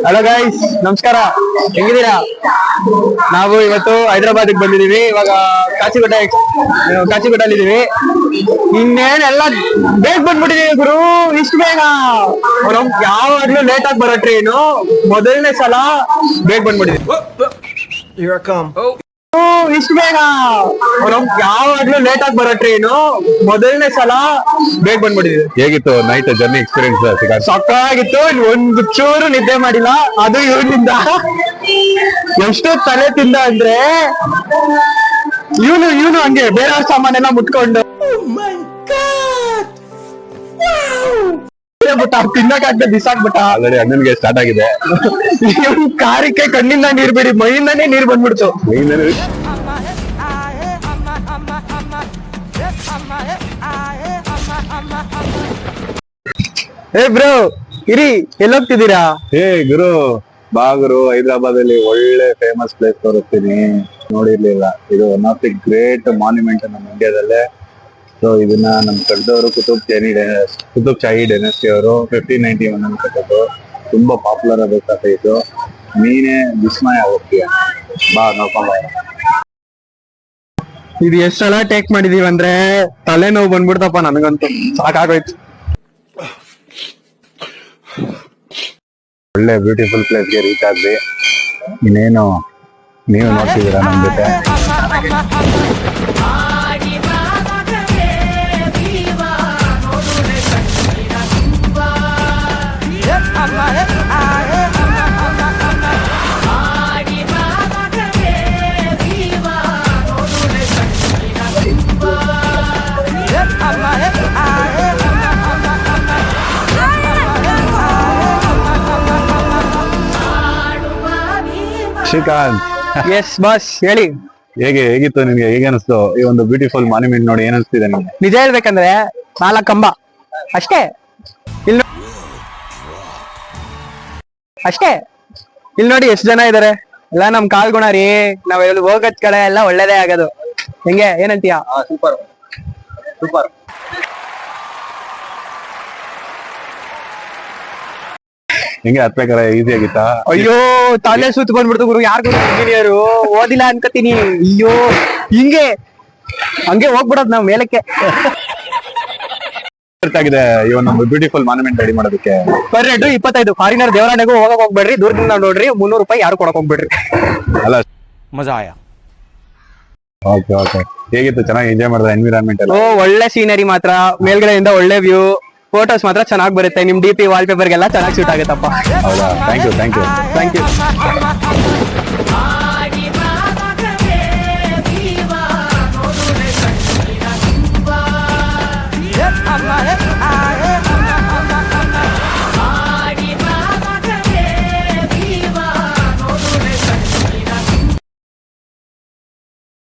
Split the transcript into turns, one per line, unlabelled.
Hello guys, ನಮಸ್ಕಾರ. ಹೆಂಗಿದ್ದೀರಾ? ನಾವು ಇವತ್ತು ಹೈದರಾಬಾದ್ಗೆ ಬಂದಿದೀವಿ. ಇವಾಗ ಕಾಚಿಗುಡ್ಡಲ್ಲಿ ಇದೀವಿ. ಇನ್ನೇನೆಲ್ಲ ಬೇಗ ಬಂದ್ಬಿಟ್ಟಿದೀವಿ ಗುರು. ಇಷ್ಟು ಬೇಗ ಯಾವಾಗ್ಲೂ ಲೇಟ್ ಆಗಿ ಬರೋ ಟ್ರೈನು. ಮೊದಲನೇ ಸಲ ಬೇಗ ಬಂದ್ಬಿಟ್ಟಿದೀವಿ. ಇಷ್ಟು ಬೇಗ ಯಾವಾಗ್ಲೂ ಲೇಟ್ ಆಗಿ ಬರೋ ಟ್ರೈನು. ಮೊದಲನೇ ಸಲ ಬೇಗ ಬಂದ್ಬಿಟ್ಟಿದೀವಿ.
ಹೇಗಿತ್ತು ನೈಟ್ ಜರ್ನಿ ಎಕ್ಸ್ಪೀರಿಯನ್ಸ್?
ಸಕ್ಕತ್ತಾಗಿತ್ತು. ಒಂದು ಚೂರು ನಿದ್ದೆ ಮಾಡಿಲ್ಲ, ಅದು ಇವನಿಂದ. ಎಷ್ಟು ತಲೆ ತಿಂದ ಅಂದ್ರೆ ಇವನು ಹಂಗೆ ಬೇರೆ ಸಾಮಾನೆಲ್ಲ ಮುಟ್ಕೊಂಡು ತಿನ್ನಕ್ಕಾಗ್ದೆ ಬಿಸಾಕ್ಬಿಟ್ಟ.
ಆಲ್ರೆಡಿ ಹನ್ನೊಂದಿಗೆ ಸ್ಟಾರ್ಟ್ ಆಗಿದೆ.
ಇವನ್ ಕಾರಕ್ಕೆ ಕಣ್ಣಿಂದ ನೀರ್ ಬಿಡಿ, ಮೈಯಿಂದಾನೇ ನೀರ್ ಬಂದ್ಬಿಡ್ತು. ಏ ಬ್ರೋ, ಇರಿ, ಎಲ್ಲೋಗ್ತಿದ್ದೀರಾ?
ಏ ಗುರು, ಬಾ ಗುರು, ಹೈದರಾಬಾದ್ ಅಲ್ಲಿ ಒಳ್ಳೆ ಫೇಮಸ್ ಪ್ಲೇಸ್ ತೋರಿಸ್ತೀನಿ. ನೋಡಿರ್ಲಿಲ್ಲ, ಇದು one of the great monument ನಮ್ಮ ಇಂಡಿಯಾದಲ್ಲೇ. ಸೊ ಇದನ್ನ ನಮ್ ಕಟ್ಟದವರು ಕುತುಬ್ ಶಾಹಿ ಡೈನೆಸ್ಟಿ ಅವರು 1591 ಅಲ್ಲಿ ಕಟ್ಟೋದು. ತುಂಬಾ ಪಾಪ್ಯುಲರ್ ಆದ ಇದು. ನೀನೇ ವಿಸ್ಮಯ ಹೋಗ್ತೀಯ, ಬಾ ನೋಡ್ಕೊಂಡ್ ಬಾ.
ಇದು ಎಷ್ಟ್ ಸಲ ಟೇಕ್ ಮಾಡಿದೀವಿ ಅಂದ್ರೆ ತಲೆನೋವು ಬಂದ್ಬಿಡ್ತಪ್ಪ ನನಗಂತೂ. ಸಾಕಾಗೋಯ್ತು.
ಒಳ್ಳೆ ಬ್ಯೂಟಿಫುಲ್ ಪ್ಲೇಸ್ಗೆ ರೀಚ್ ಆದ್ವಿ. ಇನ್ನೇನು ನೀವು ನೋಡ್ತಿದ್ದೀರಾ ನಮ್ ಜೊತೆ. ಶ್ರೀಕಾಂತ್,
ಎಸ್ ಬಾಸ್, ಹೇಳಿ.
ಹೇಗಿತ್ತು ನಿಮ್ಗೆ? ಹೇಗೆ ಅನಿಸ್ತು ಈ ಒಂದು ಬ್ಯೂಟಿಫುಲ್ ಮಾನ್ಯುಮೆಂಟ್ ನೋಡಿ? ಏನ್ ಅನಿಸ್ತಿದೆ ನಿಮ್ಗೆ?
ನಿಜ ಹೇಳ್ಬೇಕಂದ್ರೆ 4 ಕಂಬ ಅಷ್ಟೇ. ಇಲ್ಲಿ ನೋಡಿ ಎಷ್ಟು ಜನ ಇದಾರೆ. ಎಲ್ಲ ನಮ್ ಕಾಲ್ಗುಣ ರೀ. ನಾವ್ ಹೋಗದ್ ಕಡೆ ಎಲ್ಲ ಒಳ್ಳೇದೇ ಆಗೋದು. ಹೆಂಗೆ, ಏನಂತೀಯ?
Super super. ಹೆಂಗೆ ಹತ್ಬೇಕಾರೆ ಈಸಿ ಆಗಿತ್ತಾ?
ಅಯ್ಯೋ, ತಲೆ ಸುತ್ತ ಬಂದ್ಬಿಡ್ತು ಗುರು. ಯಾರು ಇಂಜಿನಿಯರು ಓದಿಲ್ಲ ಅನ್ಕತೀನಿ. ಅಯ್ಯೋ, ಹಂಗೆ ಹೋಗ್ಬಿಡೋದ್ ನಾವ್ ಮೇಲಕ್ಕೆ.
ಆಗಿದೆ ಈ ಒಂದು ಬ್ಯೂಟಿಫುಲ್ ಮಾನ್ಯುಮೆಂಟ್ ರೆಡಿ ಮಾಡೋದಕ್ಕೆ.
Per rate 25. ಫಾರಿನರ್ ದೇವರಾಣೆಗೂ ಹೋಗ್ಬೇಡ್ರಿ, ದೂರದಿಂದ ನೋಡ್ರಿ. 300 ರೂಪಾಯಿ ಯಾರು ಕೊಡಕ್ ಹೋಗ್ಬೇಡ್ರಿ.
ಅಲ್ಲ,
ಮಜಾ ಆಯ.
Okay okay. ಹೇಗಿತ್ತು? ಚೆನ್ನಾಗಿ ಎಂಜಾಯ್ ಮಾಡಿದ ಎನ್ವಿರಾನ್ಮೆಂಟ್ ಎಲ್ಲ?
ಒಳ್ಳೆ ಸೀನರಿ ಮಾತ್ರ, ಮೇಲ್ಗಡೆಯಿಂದ ಒಳ್ಳೆ ವ್ಯೂ, ಫೋಟೋಸ್ ಮಾತ್ರ ಚೆನ್ನಾಗಿ ಬರುತ್ತೆ. ನಿಮ್ DP ವಾಲ್ ಪೇಪರ್ಗೆಲ್ಲ ಚೆನ್ನಾಗಿ ಶೂಟ್ ಆಗುತ್ತಪ್ಪ.
ಹೌದಾ? Thank you.
Thank you.